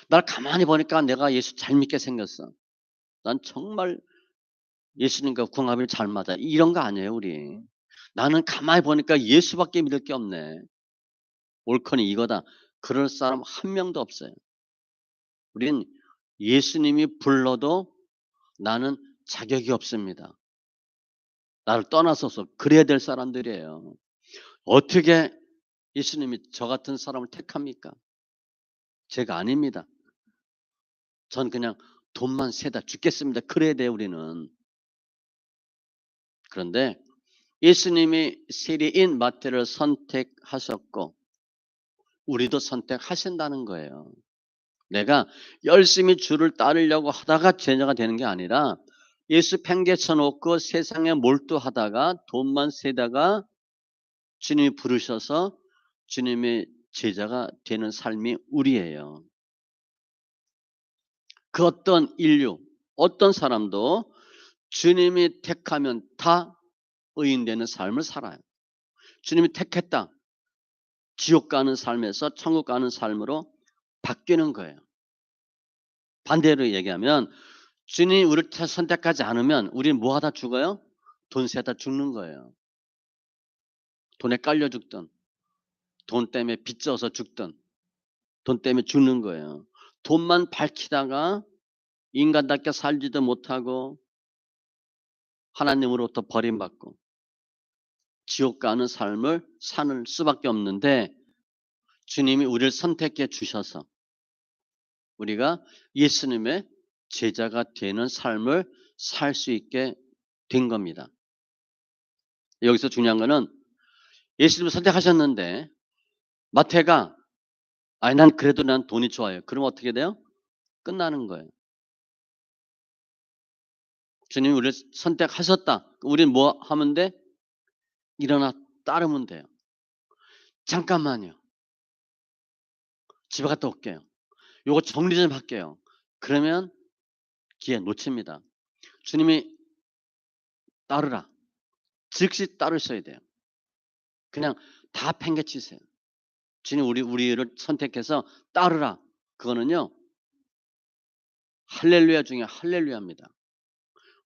날 가만히 보니까 내가 예수 잘 믿게 생겼어. 난 정말 예수님과 궁합이 잘 맞아. 이런 거 아니에요, 우리. 나는 가만히 보니까 예수밖에 믿을 게 없네. 옳거니 이거다. 그럴 사람 한 명도 없어요. 우린 예수님이 불러도 나는 자격이 없습니다. 나를 떠나서서 그래야 될 사람들이에요. 어떻게 예수님이 저 같은 사람을 택합니까? 제가 아닙니다. 전 그냥 돈만 세다 죽겠습니다. 그래야 돼요, 우리는. 그런데 예수님이 세리인 마태를 선택하셨고 우리도 선택하신다는 거예요. 내가 열심히 주를 따르려고 하다가 제자가 되는 게 아니라 예수 팽개쳐 놓고 세상에 몰두하다가 돈만 세다가 주님이 부르셔서 주님의 제자가 되는 삶이 우리예요. 그 어떤 인류, 어떤 사람도 주님이 택하면 다 의인되는 삶을 살아요. 주님이 택했다. 지옥 가는 삶에서 천국 가는 삶으로 바뀌는 거예요. 반대로 얘기하면 주님이 우리를 선택하지 않으면 우리는 뭐 하다 죽어요? 돈 세다 죽는 거예요. 돈에 깔려 죽든, 돈 때문에 빚져서 죽든, 돈 때문에 죽는 거예요. 돈만 밝히다가 인간답게 살지도 못하고 하나님으로부터 버림받고 지옥 가는 삶을 사는 수밖에 없는데, 주님이 우리를 선택해 주셔서 우리가 예수님의 제자가 되는 삶을 살 수 있게 된 겁니다. 여기서 중요한 거는 예수님을 선택하셨는데 마태가 아니 난 그래도 난 돈이 좋아요. 그러면 어떻게 돼요? 끝나는 거예요. 주님이 우리를 선택하셨다. 우리는 뭐 하면 돼? 일어나 따르면 돼요. 잠깐만요. 집에 갔다 올게요. 요거 정리 좀 할게요. 그러면 기회 놓칩니다. 주님이 따르라. 즉시 따르셔야 돼요. 그냥 다 팽개치세요. 주님 우리를 선택해서 따르라. 그거는요. 할렐루야 중에 할렐루야입니다.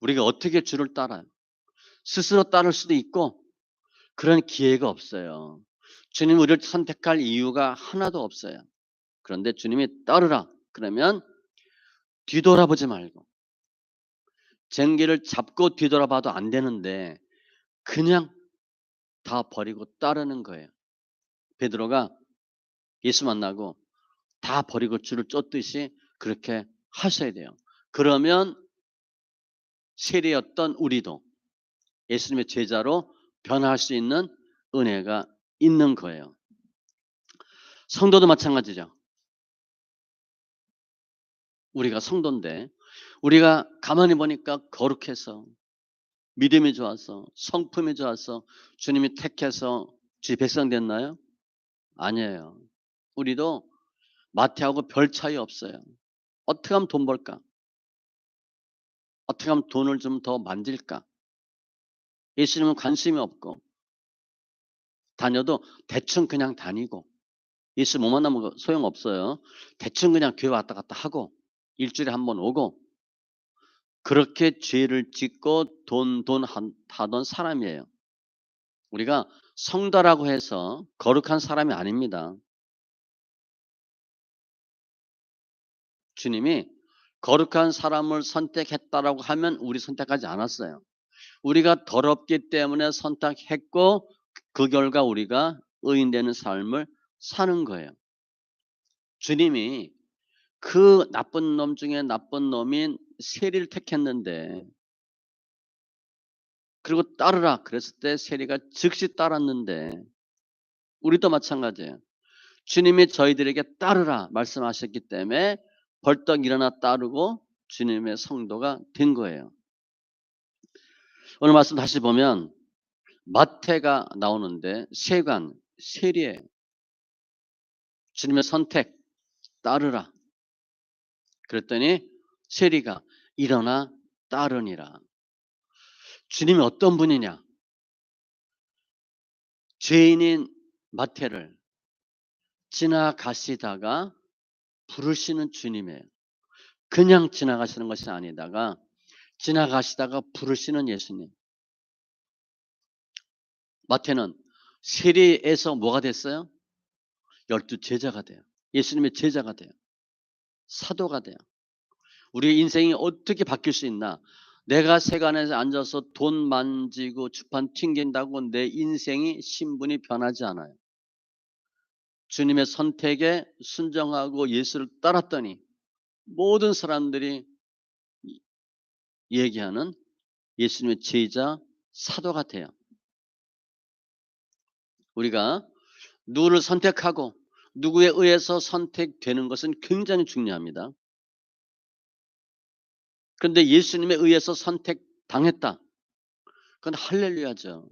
우리가 어떻게 주를 따라요? 스스로 따를 수도 있고 그런 기회가 없어요. 주님 우리를 선택할 이유가 하나도 없어요. 그런데 주님이 따르라. 그러면 뒤돌아보지 말고 쟁기를 잡고 뒤돌아봐도 안 되는데 그냥 다 버리고 따르는 거예요. 베드로가 예수 만나고 다 버리고 주를 쫓듯이 그렇게 하셔야 돼요. 그러면 세리였던 우리도 예수님의 제자로 변할 수 있는 은혜가 있는 거예요. 성도도 마찬가지죠. 우리가 성도인데 우리가 가만히 보니까 거룩해서 믿음이 좋아서 성품이 좋아서 주님이 택해서 주의 백성 됐나요? 아니에요. 우리도 마태하고 별 차이 없어요. 어떻게 하면 돈 벌까? 어떻게 하면 돈을 좀 더 만질까? 예수님은 관심이 없고 다녀도 대충 그냥 다니고 예수 못 만나면 소용없어요. 대충 그냥 교회 왔다 갔다 하고 일주일에 한 번 오고 그렇게 죄를 짓고 돈 하던 사람이에요. 우리가 성도라고 해서 거룩한 사람이 아닙니다. 주님이 거룩한 사람을 선택했다라고 하면 우리 선택하지 않았어요. 우리가 더럽기 때문에 선택했고 그 결과 우리가 의인되는 삶을 사는 거예요. 주님이 그 나쁜 놈 중에 나쁜 놈인 세리를 택했는데 그리고 따르라 그랬을 때 세리가 즉시 따랐는데 우리도 마찬가지예요. 주님이 저희들에게 따르라 말씀하셨기 때문에 벌떡 일어나 따르고 주님의 성도가 된 거예요. 오늘 말씀 다시 보면 마태가 나오는데 세관, 세리예요. 주님의 선택 따르라. 그랬더니 세리가 일어나 따르니라. 주님이 어떤 분이냐? 죄인인 마태를 지나가시다가 부르시는 주님이에요. 그냥 지나가시는 것이 아니다가 지나가시다가 부르시는 예수님. 마태는 세리에서 뭐가 됐어요? 12 제자가 돼요. 예수님의 제자가 돼요. 사도가 돼요. 우리의 인생이 어떻게 바뀔 수 있나? 내가 세간에서 앉아서 돈 만지고 주판 튕긴다고 내 인생이 신분이 변하지 않아요. 주님의 선택에 순종하고 예수를 따랐더니 모든 사람들이 얘기하는 예수님의 제자 사도가 돼요. 우리가 누구를 선택하고 누구에 의해서 선택되는 것은 굉장히 중요합니다. 그런데 예수님에 의해서 선택당했다. 그건 할렐루야죠.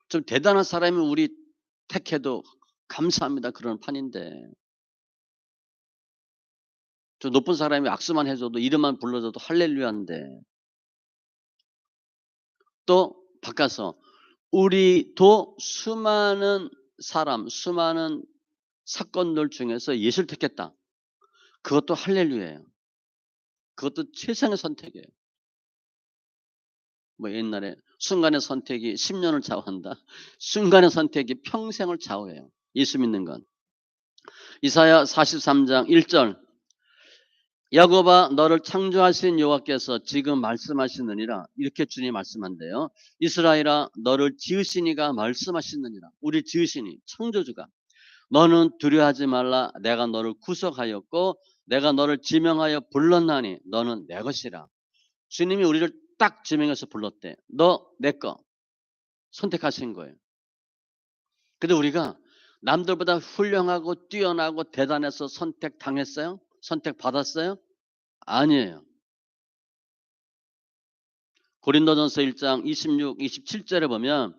좀 대단한 사람이 우리 택해도 감사합니다. 그런 판인데 좀 높은 사람이 악수만 해줘도 이름만 불러줘도 할렐루야인데 또 바꿔서 우리도 수많은 사람, 수많은 사건들 중에서 예수를 택했다. 그것도 할렐루야예요. 그것도 최선의 선택이에요. 뭐 옛날에 순간의 선택이 10년을 좌우한다. 순간의 선택이 평생을 좌우해요. 예수 믿는 건. 이사야 43장 1절 야곱아 너를 창조하신 여호와께서 지금 말씀하시느니라. 이렇게 주님이 말씀한대요. 이스라엘아 너를 지으신 이가 말씀하시느니라. 우리 지으시니 창조주가 너는 두려워하지 말라. 내가 너를 구속하였고 내가 너를 지명하여 불렀나니 너는 내 것이라. 주님이 우리를 딱 지명해서 불렀대. 너 내 거 선택하신 거예요. 근데 우리가 남들보다 훌륭하고 뛰어나고 대단해서 선택당했어요? 선택받았어요? 아니에요. 고린도전서 1장 26, 27절에 보면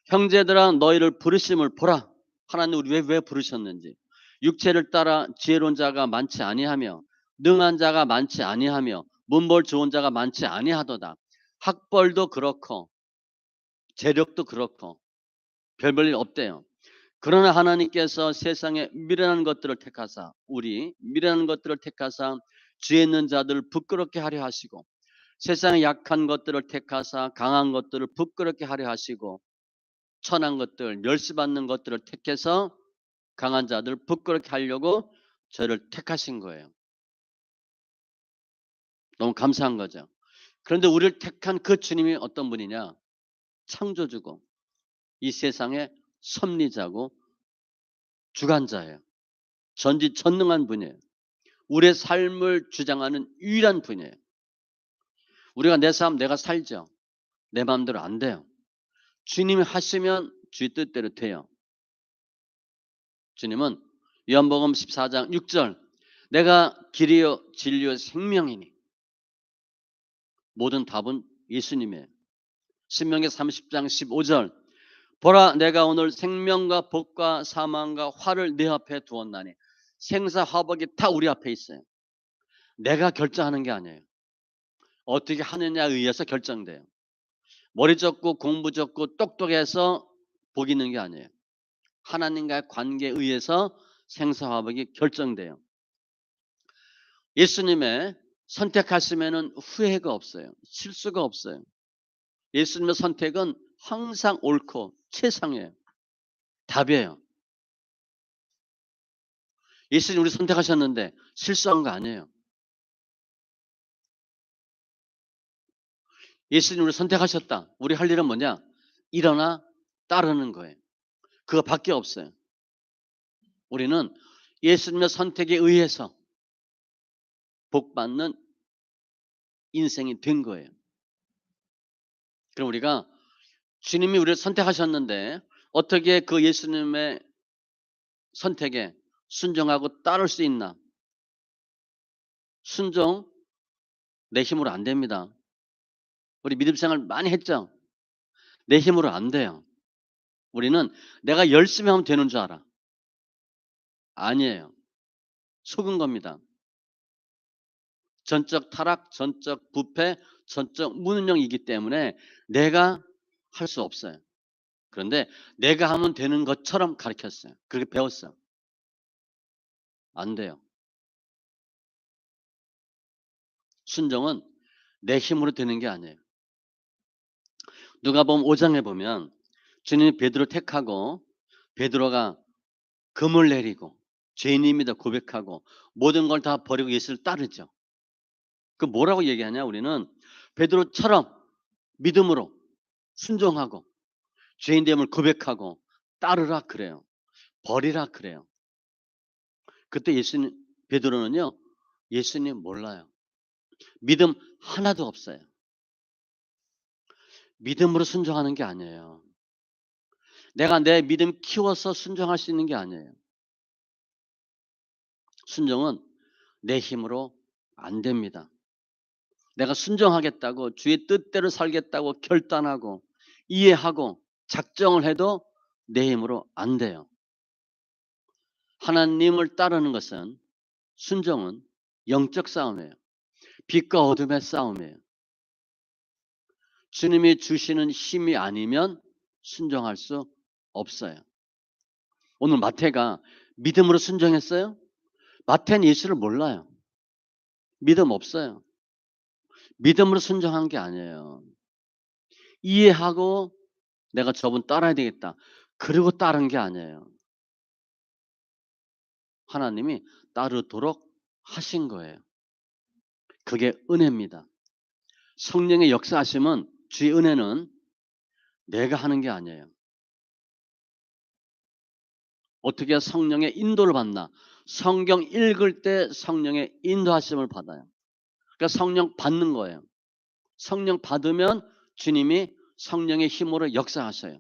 형제들아 너희를 부르심을 보라. 하나님 우리 왜 부르셨는지. 육체를 따라 지혜로운 자가 많지 아니하며 능한 자가 많지 아니하며 문벌 좋은 자가 많지 아니하도다. 학벌도 그렇고 재력도 그렇고 별볼일 없대요. 그러나 하나님께서 세상에 미련한 것들을 택하사 미련한 것들을 택하사 지혜 있는 자들을 부끄럽게 하려 하시고 세상에 약한 것들을 택하사 강한 것들을 부끄럽게 하려 하시고 천한 것들 멸시받는 것들을 택해서 강한 자들을 부끄럽게 하려고 저를 택하신 거예요. 너무 감사한 거죠. 그런데 우리를 택한 그 주님이 어떤 분이냐? 창조주고 이 세상의 섭리자고 주관자예요. 전지전능한 분이에요. 우리의 삶을 주장하는 유일한 분이에요. 우리가 내 삶 내가 살죠. 내 마음대로 안 돼요. 주님이 하시면 주의 뜻대로 돼요. 주님은 요한복음 14장 6절 내가 길이요 진리요 생명이니 모든 답은 예수님이에요. 신명기 30장 15절 보라 내가 오늘 생명과 복과 사망과 화를 내 앞에 두었나니 생사화복이 다 우리 앞에 있어요. 내가 결정하는 게 아니에요. 어떻게 하느냐에 의해서 결정돼요. 머리 좋고 공부 좋고 똑똑해서 복 있는 게 아니에요. 하나님과의 관계에 의해서 생사화복이 결정돼요. 예수님의 선택하시면은 후회가 없어요. 실수가 없어요. 예수님의 선택은 항상 옳고 최상이에요. 답이에요. 예수님 우리 선택하셨는데 실수한 거 아니에요. 예수님 우리 선택하셨다. 우리 할 일은 뭐냐? 일어나 따르는 거예요. 그거밖에 없어요. 우리는 예수님의 선택에 의해서 복받는 인생이 된 거예요. 그럼 우리가 주님이 우리를 선택하셨는데 어떻게 그 예수님의 선택에 순종하고 따를 수 있나? 순종 내 힘으로 안 됩니다. 우리 믿음 생활 많이 했죠? 내 힘으로 안 돼요. 우리는 내가 열심히 하면 되는 줄 알아. 아니에요. 속은 겁니다. 전적 타락, 전적 부패, 전적 무능력이기 때문에 내가 할 수 없어요. 그런데 내가 하면 되는 것처럼 가르쳤어요. 그렇게 배웠어요. 안 돼요. 순종은 내 힘으로 되는 게 아니에요. 누가복음 5장에 보면 주님이 베드로 택하고 베드로가 금을 내리고 죄인입니다 고백하고 모든 걸 다 버리고 예수를 따르죠. 그 뭐라고 얘기하냐? 우리는 베드로처럼 믿음으로 순종하고 죄인됨을 고백하고 따르라 그래요. 버리라 그래요. 그때 베드로는요 예수님 몰라요. 믿음 하나도 없어요. 믿음으로 순종하는 게 아니에요. 내가 내 믿음 키워서 순종할 수 있는 게 아니에요. 순종은 내 힘으로 안 됩니다. 내가 순종하겠다고 주의 뜻대로 살겠다고 결단하고 이해하고 작정을 해도 내 힘으로 안 돼요. 하나님을 따르는 것은 순종은 영적 싸움이에요. 빛과 어둠의 싸움이에요. 주님이 주시는 힘이 아니면 순종할 수 없어요. 오늘 마태가 믿음으로 순종했어요? 마태는 예수를 몰라요. 믿음 없어요. 믿음으로 순종한 게 아니에요. 이해하고 내가 저분 따라야 되겠다. 그리고 따른 게 아니에요. 하나님이 따르도록 하신 거예요. 그게 은혜입니다. 성령의 역사하심은 주의 은혜는 내가 하는 게 아니에요. 어떻게 성령의 인도를 받나? 성경 읽을 때 성령의 인도하심을 받아요. 그러니까 성령 받는 거예요. 성령 받으면 주님이 성령의 힘으로 역사하셔요.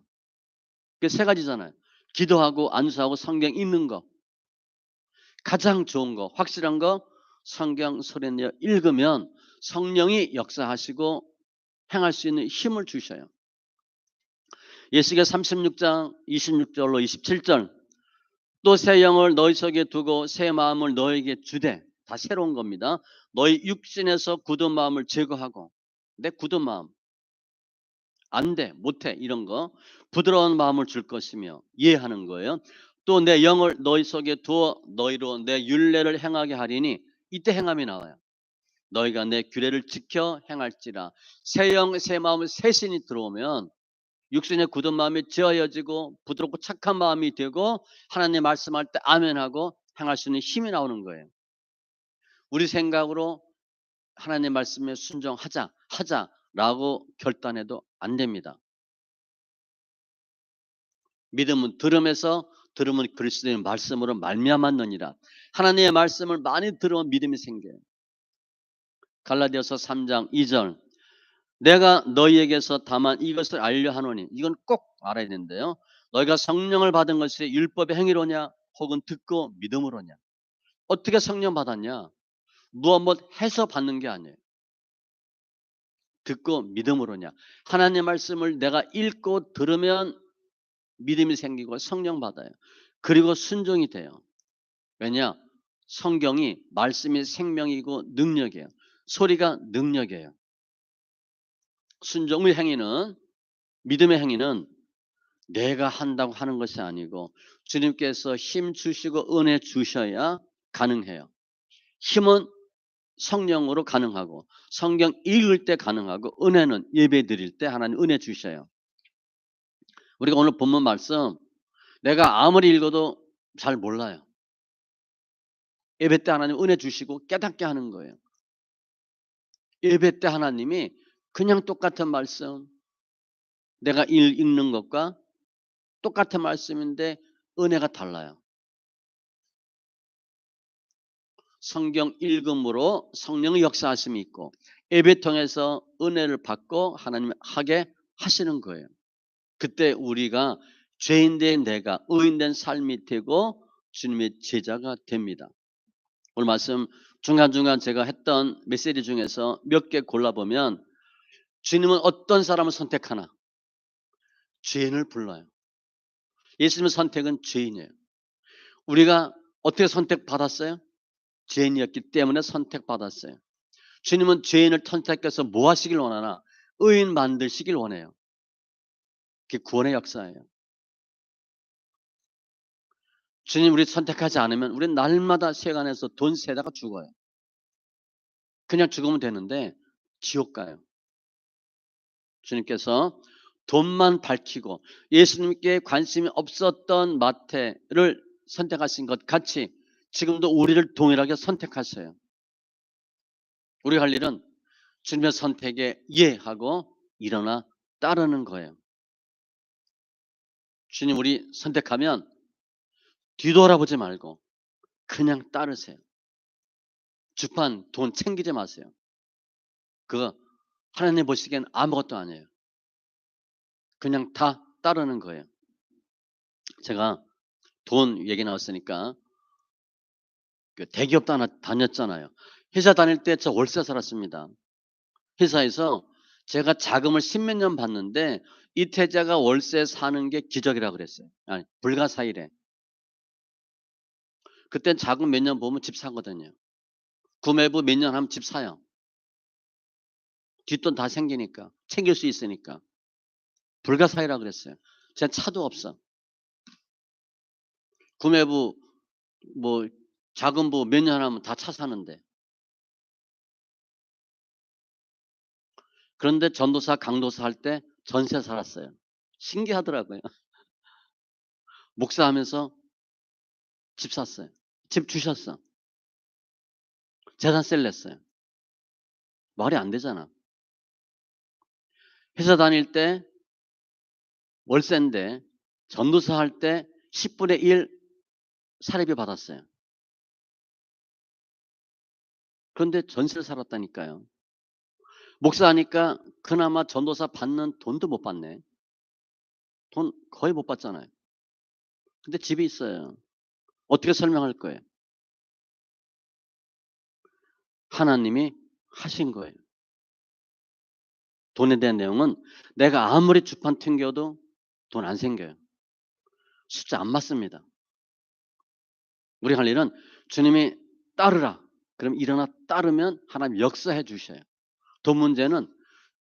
그게 세 가지잖아요. 기도하고 안수하고 성경 읽는 거. 가장 좋은 거, 확실한 거 성경 소리내어 읽으면 성령이 역사하시고 행할 수 있는 힘을 주셔요. 예수께서 36장 26절로 27절 또 새 영을 너희 속에 두고 새 마음을 너에게 주되 다 새로운 겁니다. 너희 육신에서 굳은 마음을 제거하고, 내 굳은 마음 안 돼, 못해 이런 거 부드러운 마음을 줄 것이며 이해하는 거예요. 또 내 영을 너희 속에 두어 너희로 내 율례를 행하게 하리니, 이때 행함이 나와요. 너희가 내 규례를 지켜 행할지라. 새 영, 새 마음, 새 신이 들어오면 육신의 굳은 마음이 지어여지고 부드럽고 착한 마음이 되고 하나님 말씀할 때 아멘하고 행할 수 있는 힘이 나오는 거예요. 우리 생각으로 하나님 말씀에 하자라고 결단해도 안 됩니다. 믿음은 들음에서, 들음은 그리스도의 말씀으로 말미암았느니라. 하나님의 말씀을 많이 들으면 믿음이 생겨요. 갈라디아서 3장 2절, 내가 너희에게서 다만 이것을 알려 하노니, 이건 꼭 알아야 되는데요. 너희가 성령을 받은 것이 율법의 행위로냐 혹은 듣고 믿음으로냐. 어떻게 성령 받았냐? 무엇 해서 받는 게 아니에요. 듣고 믿음으로냐. 하나님 말씀을 내가 읽고 들으면 믿음이 생기고 성령 받아요. 그리고 순종이 돼요. 왜냐? 성경이 말씀이 생명이고 능력이에요. 소리가 능력이에요. 순종의 행위는, 믿음의 행위는 내가 한다고 하는 것이 아니고 주님께서 힘 주시고 은혜 주셔야 가능해요. 힘은 성령으로 가능하고 성경 읽을 때 가능하고 은혜는 예배 드릴 때 하나님 은혜 주셔요. 우리가 오늘 본문 말씀 내가 아무리 읽어도 잘 몰라요. 예배 때 하나님 은혜 주시고 깨닫게 하는 거예요. 예배 때 하나님이 그냥 똑같은 말씀, 내가 읽는 것과 똑같은 말씀인데 은혜가 달라요. 성경 읽음으로 성령의 역사하심이 있고 예배 통해서 은혜를 받고 하나님 하게 하시는 거예요. 그때 우리가 죄인된 내가 의인된 삶이 되고 주님의 제자가 됩니다. 오늘 말씀 중간중간 제가 했던 메시지 중에서 몇 개 골라보면 주님은 어떤 사람을 선택하나? 죄인을 불러요. 예수님의 선택은 죄인이에요. 우리가 어떻게 선택받았어요? 죄인이었기 때문에 선택받았어요. 주님은 죄인을 선택해서 뭐 하시길 원하나? 의인 만드시길 원해요. 그게 구원의 역사예요. 주님 우리 선택하지 않으면 우리는 날마다 세간에서 돈 세다가 죽어요. 그냥 죽으면 되는데 지옥 가요. 주님께서 돈만 밝히고 예수님께 관심이 없었던 마태를 선택하신 것 같이 지금도 우리를 동일하게 선택하셔요. 우리가 할 일은 주님의 선택에 이해하고 일어나 따르는 거예요. 주님 우리 선택하면 뒤돌아보지 말고 그냥 따르세요. 주판 돈 챙기지 마세요. 그거 하나님 보시기엔 아무것도 아니에요. 그냥 다 따르는 거예요. 제가 돈 얘기 나왔으니까 그 대기업도 하나 다녔잖아요. 회사 다닐 때 저 월세 살았습니다. 회사에서 제가 자금을 10몇 년 받는데 이태자가 월세 사는 게 기적이라고 그랬어요. 아니, 불가사의래. 그땐 자금 몇 년 보면 집 사거든요. 구매부 몇 년 하면 집 사요. 뒷돈 다 생기니까 챙길 수 있으니까. 불가사의라고 그랬어요. 제 차도 없어. 구매부 뭐 자금부 몇 년 하면 다 차 사는데. 그런데 전도사 강도사 할 때 전세 살았어요. 신기하더라고요. 목사하면서 집 샀어요. 집 주셨어. 재산세를 냈어요. 말이 안 되잖아. 회사 다닐 때 월세인데 전도사 할 때 10분의 1 사례비 받았어요. 그런데 전세를 살았다니까요. 목사하니까 그나마 전도사 받는 돈도 못 받네. 돈 거의 못 받잖아요. 근데 집이 있어요. 어떻게 설명할 거예요? 하나님이 하신 거예요. 돈에 대한 내용은 내가 아무리 주판 튕겨도 돈 안 생겨요. 숫자 안 맞습니다. 우리 할 일은 주님이 따르라 그럼 일어나 따르면 하나님 역사해 주셔요. 돈 문제는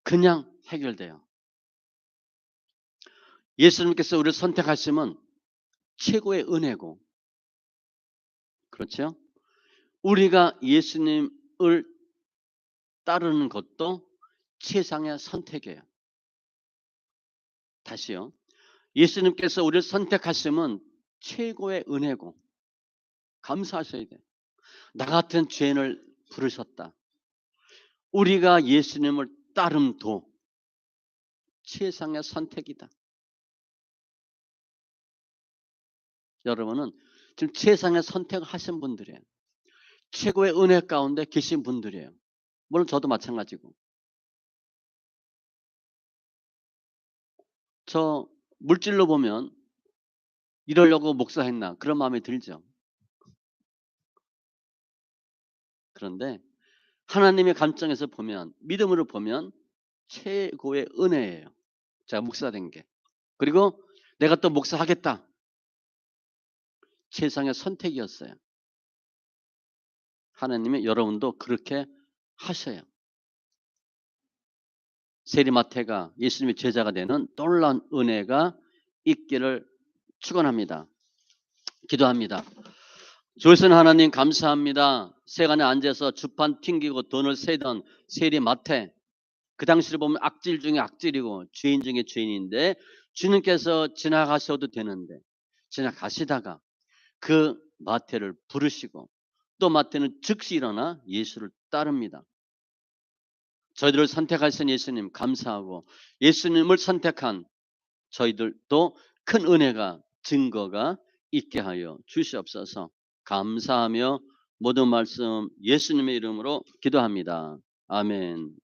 그냥 해결돼요. 예수님께서 우리를 선택하시면 최고의 은혜고, 그렇죠? 우리가 예수님을 따르는 것도 최상의 선택이에요. 다시요. 예수님께서 우리를 선택하시면 최고의 은혜고 감사하셔야 돼요. 나 같은 죄인을 부르셨다. 우리가 예수님을 따름도 최상의 선택이다. 여러분은 지금 최상의 선택을 하신 분들이에요. 최고의 은혜 가운데 계신 분들이에요. 물론 저도 마찬가지고. 저 물질로 보면 이러려고 목사했나 그런 마음이 들죠. 그런데 하나님의 관점에서 보면, 믿음으로 보면 최고의 은혜예요. 제가 목사된 게. 그리고 내가 또 목사하겠다. 최상의 선택이었어요. 하나님이 여러분도 그렇게 하셔요. 세리마태가 예수님의 제자가 되는 놀라운 은혜가 있기를 축원합니다. 기도합니다. 조선 하나님 감사합니다. 세간에 앉아서 주판 튕기고 돈을 세던 세리마태, 그 당시를 보면 악질 중에 악질이고 죄인 중에 죄인인데 주님께서 지나가셔도 되는데 지나가시다가 그 마태를 부르시고 또 마태는 즉시 일어나 예수를 따릅니다. 저희들을 선택하신 예수님 감사하고 예수님을 선택한 저희들도 큰 은혜가 증거가 있게 하여 주시옵소서. 감사하며 모든 말씀 예수님의 이름으로 기도합니다. 아멘.